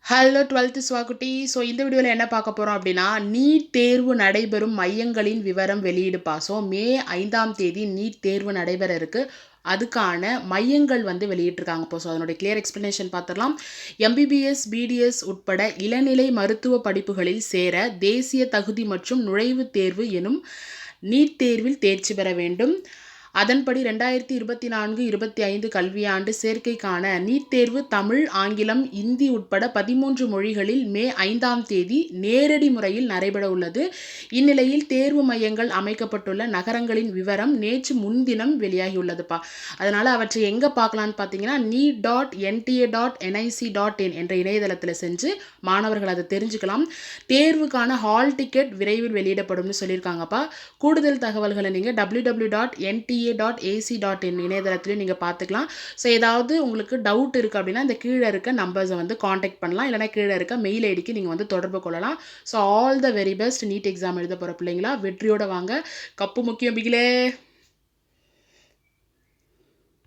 Hello 12th ஸ்வாகுட்டி. So இந்த வீடியோவில் என்ன பார்க்க போகிறோம் அப்படின்னா, நீட் தேர்வு நடைபெறும் மையங்களின் விவரம் வெளியிடுப்பா. ஸோ மே 5ஆம் தேதி நீட் தேர்வு நடைபெற இருக்குது. அதுக்கான மையங்கள் வந்து வெளியிட்டிருக்காங்க. ஸோ அதனுடைய கிளியர் எக்ஸ்ப்ளனேஷன் பார்த்துடலாம். எம்பிபிஎஸ் பிடிஎஸ் உட்பட இளநிலை மருத்துவ படிப்புகளில் சேர தேசிய தகுதி மற்றும் நுழைவுத் தேர்வு எனும் நீட் தேர்வில் தேர்ச்சி பெற வேண்டும். அதன்படி 2024-25 கல்வியாண்டு சேர்க்கைக்கான நீட் தேர்வு தமிழ், ஆங்கிலம், இந்தி உட்பட 13 மொழிகளில் மே 5ஆம் தேதி நேரடி முறையில் நடைபெற உள்ளது. இந்நிலையில் தேர்வு மையங்கள் அமைக்கப்பட்டுள்ள நகரங்களின் விவரம் நேற்று முன்தினம் வெளியாகியுள்ளதுப்பா. அதனால் அவற்றை எங்கே பார்க்கலான்னு பார்த்தீங்கன்னா, neet.nta.nic.in என்ற இணையதளத்தில் செஞ்சு மாணவர்கள் அதை தெரிஞ்சுக்கலாம். தேர்வுக்கான ஹால் டிக்கெட் விரைவில் வெளியிடப்படும்னு சொல்லியிருக்காங்கப்பா. கூடுதல் தகவல்களை நீங்கள் www.nta.ac.in இணையதளத்திலையும் நீங்கள் பார்த்துக்கலாம். ஸோ ஏதாவது உங்களுக்கு டவுட் இருக்குது அப்படின்னா இந்த கீழே இருக்க நம்பர்ஸை வந்து காண்டாக்ட் பண்ணலாம், இல்லைனா கீழே இருக்க மெயில் ஐடிக்கு நீங்கள் வந்து தொடர்பு கொள்ளலாம். So all the very best. NEET exam எழுத போகிற பிள்ளைங்களா வெற்றியோடு வாங்க. கப்பு முக்கியம் பிகிலே.